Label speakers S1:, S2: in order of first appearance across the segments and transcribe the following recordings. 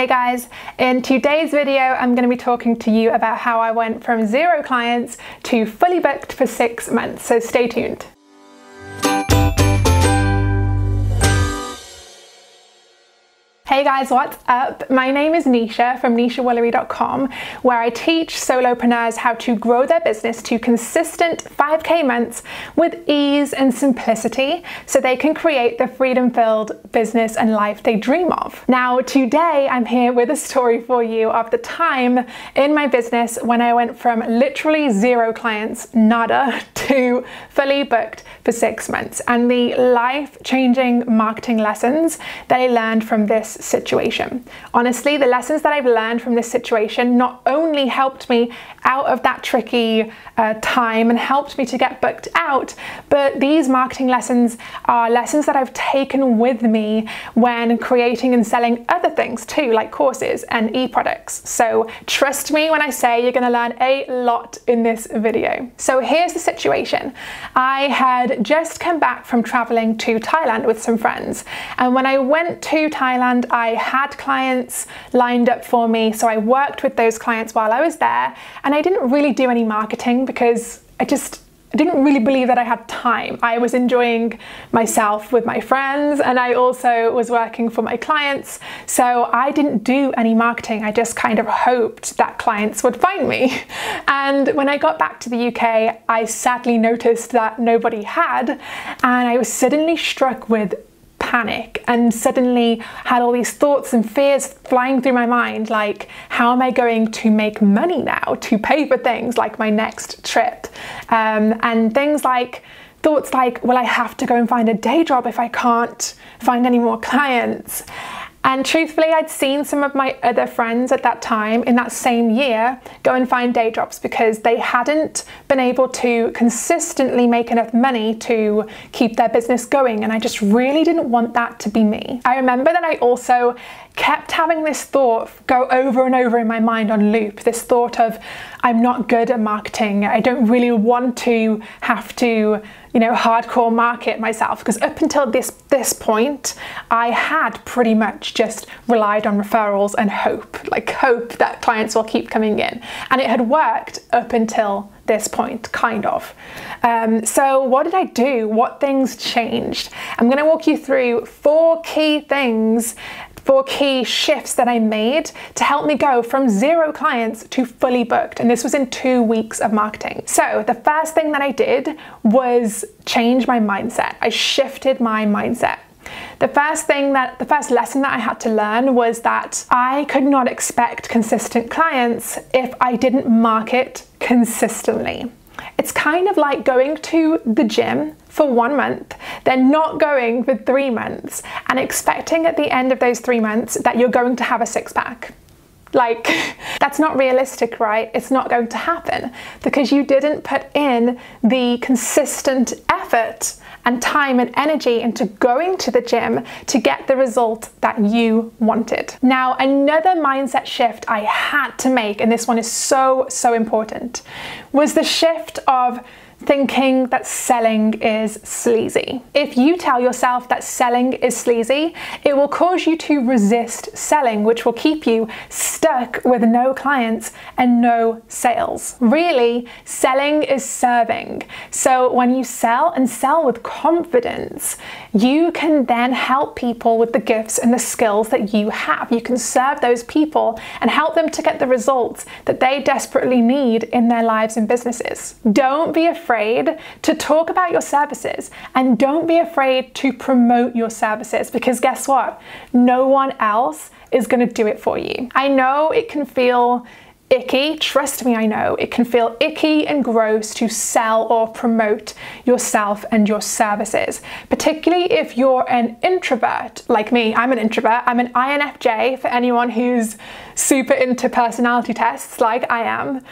S1: Hey guys, in today's video I'm going to be talking to you about how I went from 0 clients to fully booked for 6 months, so stay tuned. Hey guys, what's up? My name is Nisha from nishawoolery.com, where I teach solopreneurs how to grow their business to consistent 5K months with ease and simplicity so they can create the freedom-filled business and life they dream of. Now, today I'm here with a story for you of the time in my business when I went from literally 0 clients, nada, to fully booked for 6 months, and the life-changing marketing lessons that I learned from this situation. Honestly, the lessons that I've learned from this situation not only helped me out of that tricky time and helped me to get booked out, but these marketing lessons are lessons that I've taken with me when creating and selling other things too, like courses and e-products. So trust me when I say you're going to learn a lot in this video. So here's the situation. I had just come back from traveling to Thailand with some friends, and when I went to Thailand I had clients lined up for me, so I worked with those clients while I was there, and I didn't really do any marketing because I didn't really believe that I had time. I was enjoying myself with my friends, and I also was working for my clients, so I didn't do any marketing. I just kind of hoped that clients would find me. And when I got back to the UK, I sadly noticed that nobody had, and I was suddenly struck with panic and suddenly had all these thoughts and fears flying through my mind, like, how am I going to make money now to pay for things like my next trip, and things like thoughts like, will I have to go and find a day job if I can't find any more clients? And truthfully, I'd seen some of my other friends at that time in that same year go and find day jobs because they hadn't been able to consistently make enough money to keep their business going, and I just really didn't want that to be me. I remember that I also kept having this thought go over and over in my mind on loop, this thought of, I'm not good at marketing, I don't really want to have to, hardcore market myself, because up until this point I had pretty much just relied on referrals and hope that clients will keep coming in, and it had worked up until this point, kind of. So what did I do? What things changed? I'm going to walk you through 4 key things, 4 key shifts that I made to help me go from 0 clients to fully booked, and this was in 2 weeks of marketing. So the first thing that I did was change my mindset. I shifted my mindset. The first lesson that I had to learn was that I could not expect consistent clients if I didn't market consistently. It's kind of like going to the gym for 1 month, then not going for 3 months, and expecting at the end of those 3 months that you're going to have a 6-pack. Like, that's not realistic, right? It's not going to happen because you didn't put in the consistent effort and time and energy into going to the gym to get the result that you wanted. Now, another mindset shift I had to make, and this one is so important, was the shift of thinking that selling is sleazy. If you tell yourself that selling is sleazy, it will cause you to resist selling, which will keep you stuck with no clients and no sales. Really, selling is serving. So when you sell and sell with confidence, you can then help people with the gifts and the skills that you have. You can serve those people and help them to get the results that they desperately need in their lives and businesses. Don't be afraid to talk about your services, and don't be afraid to promote your services, because guess what? No one else is going to do it for you. I know it can feel icky, trust me, I know it can feel icky and gross to sell or promote yourself and your services, particularly if you're an introvert like me. I'm an introvert. I'm an INFJ for anyone who's super into personality tests like I am.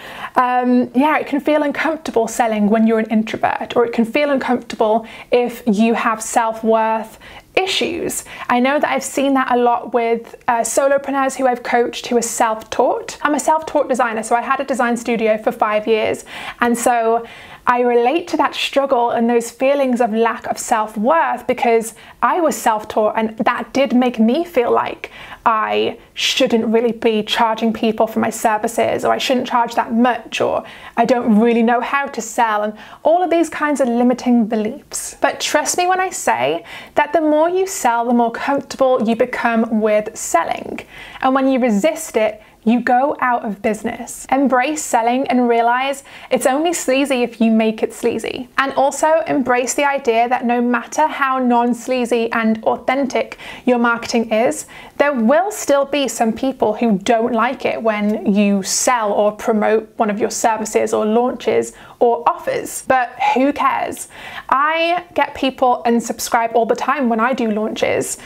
S1: Yeah, it can feel uncomfortable selling when you're an introvert, or it can feel uncomfortable if you have self-worth issues. I know that I've seen that a lot with solopreneurs who I've coached who are self-taught. I'm a self-taught designer, so I had a design studio for 5 years, and so I relate to that struggle and those feelings of lack of self-worth because I was self-taught, and that did make me feel like I shouldn't really be charging people for my services, or I shouldn't charge that much, or I don't really know how to sell, and all of these kinds of limiting beliefs. But trust me when I say that the more you sell, the more comfortable you become with selling. And when you resist it, you go out of business. Embrace selling and realize it's only sleazy if you make it sleazy. And also embrace the idea that no matter how non-sleazy and authentic your marketing is, there will still be some people who don't like it when you sell or promote one of your services or launches or offers. But who cares? I get people unsubscribe all the time when I do launches,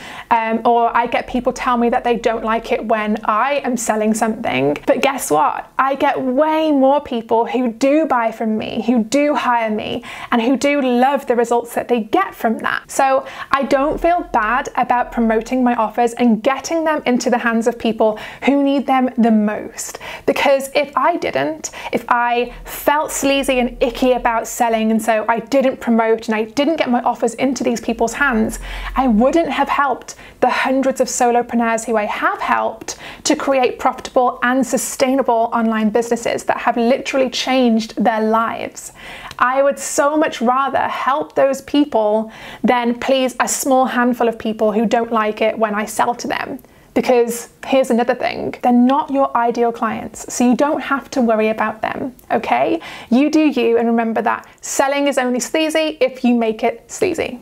S1: or I get people tell me that they don't like it when I am selling something. But guess what? I get way more people who do buy from me, who do hire me, and who do love the results that they get from that. So I don't feel bad about promoting my offers and getting them into the hands of people who need them the most. Because if I didn't, if I felt sleazy and icky about selling, and so I didn't promote and I didn't get my offers into these people's hands, I wouldn't have helped the hundreds of solopreneurs who I have helped to create profitable and sustainable online businesses that have literally changed their lives. I would so much rather help those people than please a small handful of people who don't like it when I sell to them. Because here's another thing, they're not your ideal clients, so you don't have to worry about them, okay? You do you, and remember that selling is only sleazy if you make it sleazy.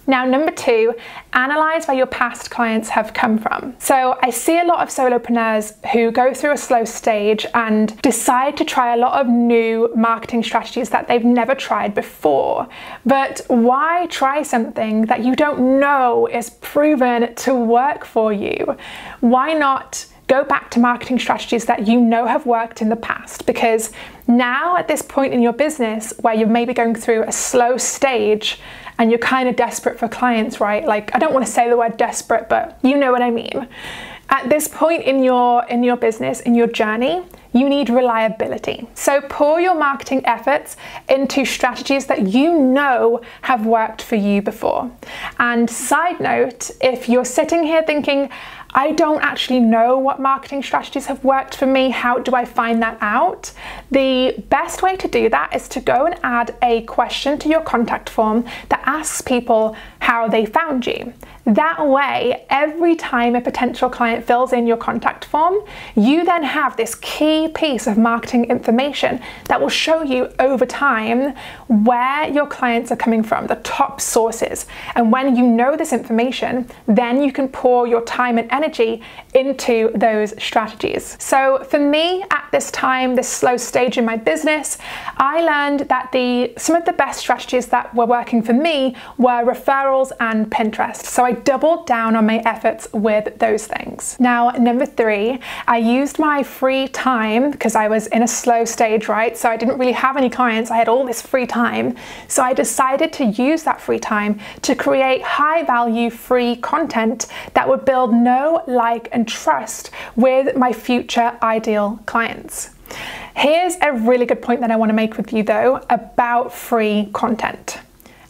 S1: Now, number 2, analyze where your past clients have come from. So I see a lot of solopreneurs who go through a slow stage and decide to try a lot of new marketing strategies that they've never tried before. But why try something that you don't know is proven to work for you? Why not go back to marketing strategies that you know have worked in the past? Because now at this point in your business where you're maybe going through a slow stage and you're kind of desperate for clients, right? Like, I don't want to say the word desperate, but you know what I mean. At this point in your business, in your journey, you need reliability. So pour your marketing efforts into strategies that you know have worked for you before. And side note, if you're sitting here thinking, I don't actually know what marketing strategies have worked for me, how do I find that out? The best way to do that is to go and add a question to your contact form that asks people how they found you. That way, every time a potential client fills in your contact form, you then have this key piece of marketing information that will show you over time where your clients are coming from, the top sources. And when you know this information, then you can pour your time and energy into those strategies. So for me, at this time, this slow stage in my business, I learned that some of the best strategies that were working for me were referrals and Pinterest. So I doubled down on my efforts with those things. Now, number 3, I used my free time because I was in a slow stage, right? So I didn't really have any clients. I had all this free time. So I decided to use that free time to create high value free content that would build know, like, and trust with my future ideal clients. Here's a really good point that I want to make with you though about free content.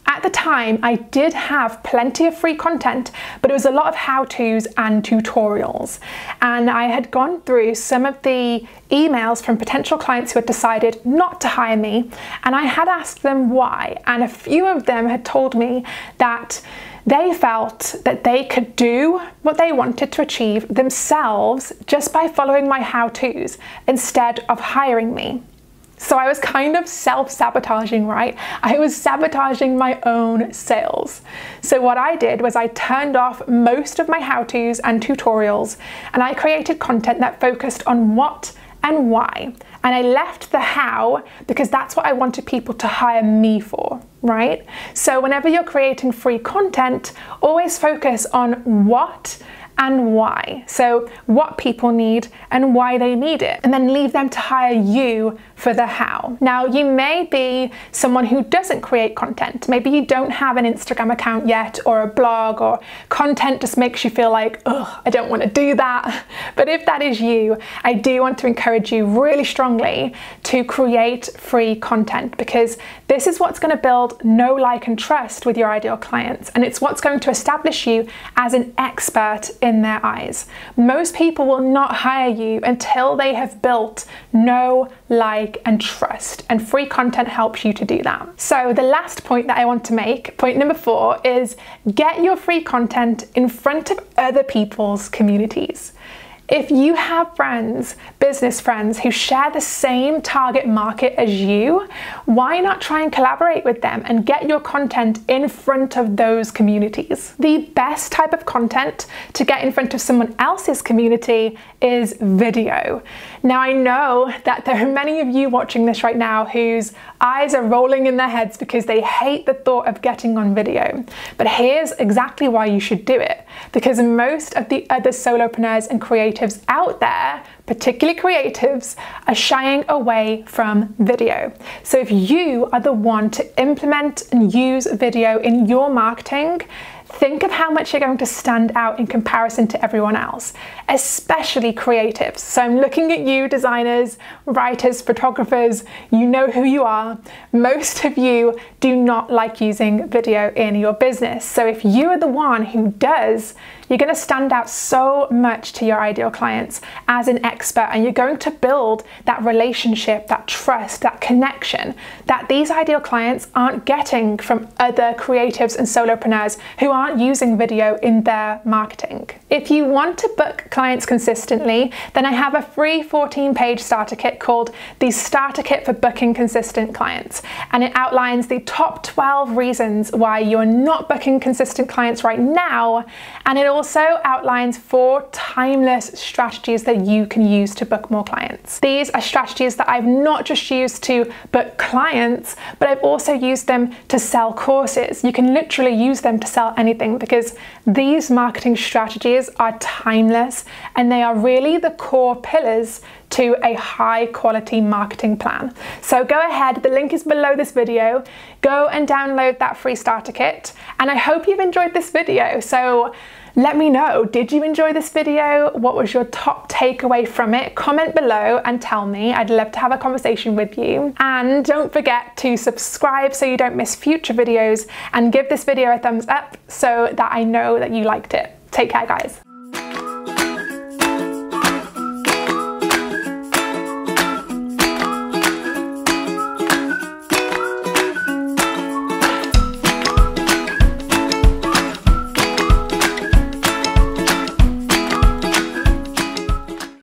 S1: At the time, I did have plenty of free content, but it was a lot of how-tos and tutorials. And I had gone through some of the emails from potential clients who had decided not to hire me, and I had asked them why. And a few of them had told me that they felt that they could do what they wanted to achieve themselves just by following my how-tos instead of hiring me. So I was kind of self-sabotaging, right? I was sabotaging my own sales. So what I did was I turned off most of my how-tos and tutorials, and I created content that focused on what and why. And I left the how because that's what I wanted people to hire me for, right? So whenever you're creating free content, always focus on what and why. So what people need and why they need it, and then leave them to hire you for the how. Now, you may be someone who doesn't create content. Maybe you don't have an Instagram account yet, or a blog, or content just makes you feel like, oh, I don't want to do that. But if that is you, I do want to encourage you really strongly to create free content, because this is what's going to build know, like, and trust with your ideal clients. And it's what's going to establish you as an expert in their eyes. Most people will not hire you until they have built know, like, and trust, and free content helps you to do that. So the last point that I want to make, point number 4, is get your free content in front of other people's communities. If you have friends, business friends, who share the same target market as you, why not try and collaborate with them and get your content in front of those communities? The best type of content to get in front of someone else's community is video. Now, I know that there are many of you watching this right now whose eyes are rolling in their heads because they hate the thought of getting on video. But here's exactly why you should do it. Because most of the other solopreneurs and creatives out there, particularly creatives, are shying away from video. So if you are the one to implement and use video in your marketing, think of how much you're going to stand out in comparison to everyone else, especially creatives. So I'm looking at you, designers, writers, photographers, you know who you are. Most of you do not like using video in your business. So if you are the one who does, you're going to stand out so much to your ideal clients as an expert, and you're going to build that relationship, that trust, that connection that these ideal clients aren't getting from other creatives and solopreneurs who aren't using video in their marketing. If you want to book clients consistently, then I have a free 14-page starter kit called the Starter Kit for Booking Consistent Clients. And it outlines the top 12 reasons why you're not booking consistent clients right now. And it also outlines 4 timeless strategies that you can use to book more clients. These are strategies that I've not just used to book clients, but I've also used them to sell courses. You can literally use them to sell anything, because these marketing strategies are timeless and they are really the core pillars to a high quality marketing plan. So go ahead, the link is below this video. Go and download that free starter kit. And I hope you've enjoyed this video. So let me know, did you enjoy this video? What was your top takeaway from it? Comment below and tell me. I'd love to have a conversation with you. And don't forget to subscribe so you don't miss future videos, and give this video a thumbs up so that I know that you liked it. Take care, guys.